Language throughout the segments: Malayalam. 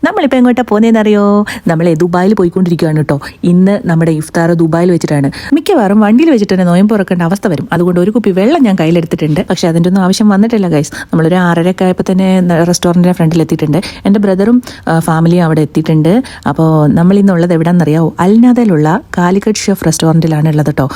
നമ്മളിപ്പോൾ എങ്ങോട്ടാണ് പോകുന്നതെന്നറിയോ? നമ്മളെ ദുബായിൽ പോയിക്കൊണ്ടിരിക്കുകയാണ് കേട്ടോ. ഇന്ന് നമ്മുടെ ഇഫ്താർ ദുബായിൽ വെച്ചിട്ടാണ്. മിക്കവാറും വണ്ടിയിൽ വെച്ചിട്ട് തന്നെ നോയമ്പ് തുറക്കേണ്ട അവസ്ഥ വരും. അതുകൊണ്ട് ഒരു കുപ്പി വെള്ളം ഞാൻ കയ്യിലെടുത്തിട്ടുണ്ട്. പക്ഷേ അതിൻ്റെ ഒന്നും ആവശ്യം വന്നിട്ടില്ല ഗൈസ്. നമ്മളൊരു 6:30 ആയപ്പോൾ തന്നെ റെസ്റ്റോറൻറ്റിൻ്റെ ഫ്രണ്ടിൽ എത്തിയിട്ടുണ്ട്. എൻ്റെ ബ്രദറും ഫാമിലിയും അവിടെ എത്തിയിട്ടുണ്ട്. അപ്പോൾ നമ്മൾ ഇന്നുള്ളത് എവിടെയാണെന്നറിയാമോ? അൽനാദയിലുള്ള കാലിക്കറ്റ് ഷെഫ് റെസ്റ്റോറൻറ്റിലാണ് ഉള്ളത് കേട്ടോ.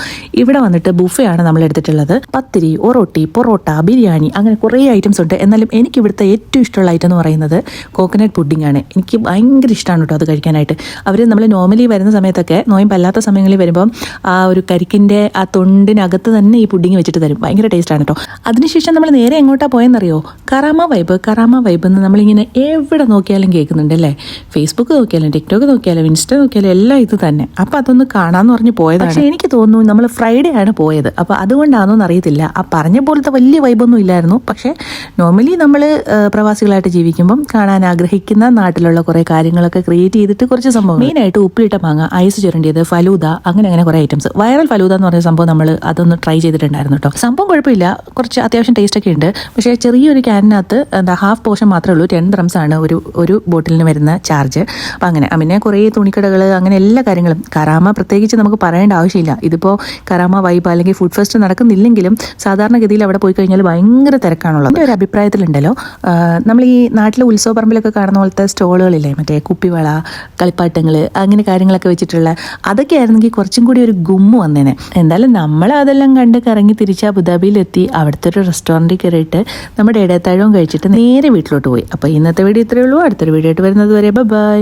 ഇവിടെ വന്നിട്ട് ബുഫേ ആണ് നമ്മൾ എടുത്തിട്ടുള്ളത്. പത്തിരി, ഒറോട്ടി, പൊറോട്ട, ബിരിയാണി, അങ്ങനെ കുറേ ഐറ്റംസ് ഉണ്ട്. എന്നാലും എനിക്ക് ഇവിടുത്തെ ഏറ്റവും ഇഷ്ടമുള്ള ഐറ്റം എന്ന് പറയുന്നത് കോക്കനട്ട് പുഡിംഗ് ആണ്. എനിക്ക് ഭയങ്കര ഇഷ്ടമാണ് കേട്ടോ അത് കഴിക്കാനായിട്ട്. അവർ നമ്മൾ നോർമലി വരുന്ന സമയത്തൊക്കെ, നോയമ്പല്ലാത്ത സമയങ്ങളിൽ വരുമ്പം ആ ഒരു കരിക്കിൻ്റെ ആ തൊണ്ടിനകത്ത് തന്നെ ഈ പുഡിംഗ് വെച്ചിട്ട് തരും. ഭയങ്കര ടേസ്റ്റാണ് കേട്ടോ. അതിനുശേഷം നമ്മൾ നേരെ എങ്ങോട്ടാണ് പോയെന്നറിയോ? കറാമ വൈബ് എന്ന് നമ്മളിങ്ങനെ എവിടെ നോക്കിയാലും കേൾക്കുന്നുണ്ട് അല്ലേ? ഫേസ്ബുക്ക് നോക്കിയാലും ടിക്ടോക്ക് നോക്കിയാലും ഇൻസ്റ്റ നോക്കിയാലും എല്ലാം ഇത് തന്നെ. അപ്പോൾ അതൊന്ന് കാണാമെന്ന് പറഞ്ഞ് പോയതാണ്. പക്ഷേ എനിക്ക് തോന്നുന്നു നമ്മൾ ഫ്രൈഡേ ആണ് പോയത്. അപ്പോൾ അതുകൊണ്ടാണോന്ന് അറിയത്തില്ല. ആ പറഞ്ഞ പോലത്തെ വലിയ വൈബൊന്നും ഇല്ലായിരുന്നു. പക്ഷേ നോർമലി നമ്മൾ പ്രവാസികളായിട്ട് ജീവിക്കുമ്പം കാണാൻ ആഗ്രഹിക്കുന്ന നാട്ടിലുള്ള കുറേ കാര്യങ്ങളൊക്കെ ക്രിയേറ്റ് ചെയ്തിട്ട് കുറച്ച് സംഭവം, മെയിനായിട്ട് ഉപ്പിലിട്ട മാങ്ങ, ഐസ് ചുരണ്ടിയത്, ഫലൂദ, അങ്ങനെ കുറേ ഐറ്റംസ്. വൈറൽ ഫലൂദ എന്ന് പറയുന്ന സംഭവം നമ്മൾ അതൊന്ന് ട്രൈ ചെയ്തിട്ടുണ്ടായിരുന്നു കേട്ടോ. സംഭവം കുഴപ്പമില്ല, കുറച്ച് അത്യാവശ്യം ടേസ്റ്റ് ഒക്കെ ഉണ്ട്. പക്ഷേ ചെറിയൊരു ക്യാനിനകത്ത് ഹാഫ് പോർഷൻ മാത്രമേ ഉള്ളൂ. 10 dirhams ആണ് ഒരു ബോട്ടിലിന് വരുന്ന ചാർജ്. അപ്പം അങ്ങനെ പിന്നെ കുറേ തുണിക്കടകൾ, അങ്ങനെ എല്ലാ കാര്യങ്ങളും. കറാമ പ്രത്യേകിച്ച് നമുക്ക് പറയേണ്ട ആവശ്യമില്ല. ഇതിപ്പോൾ കറാമ വൈബ് അല്ലെങ്കിൽ ഫുഡ് ഫെസ്റ്റ് നടക്കുന്നില്ലെങ്കിലും സാധാരണഗതിയിൽ അവിടെ പോയി കഴിഞ്ഞാൽ ഭയങ്കര തിരക്കാണുള്ളത്. എൻ്റെ ഒരു അഭിപ്രായത്തിലുണ്ടല്ലോ, നമ്മൾ ഈ നാട്ടിലെ ഉത്സവ പറമ്പിലൊക്കെ കാണുന്ന പോലത്തെ സ്റ്റോളുകളില്ലേ, മറ്റേ കുപ്പിവള, കളിപ്പാട്ടങ്ങൾ, അങ്ങനെ കാര്യങ്ങളൊക്കെ വെച്ചിട്ടുള്ള, അതൊക്കെ ആയിരുന്നെങ്കിൽ കുറച്ചും കൂടി ഒരു ഗുമ്മ് വന്നേനെ. എന്തായാലും നമ്മൾ അതെല്ലാം കണ്ട് കറങ്ങി തിരിച്ച് അബുദാബിയിലെത്തി. അവിടുത്തെ ഒരു റെസ്റ്റോറൻറ്റിൽ കയറിയിട്ട് നമ്മുടെ ഇടത്താഴവും കഴിച്ചിട്ട് നേരെ വീട്ടിലോട്ട് പോയി. അപ്പോൾ ഇന്നത്തെ വീഡിയോ ഇത്രയേ ഉള്ളൂ. അടുത്തൊരു വീഡിയോ ആയിട്ട് വരുന്നത് വരെ ബൈ.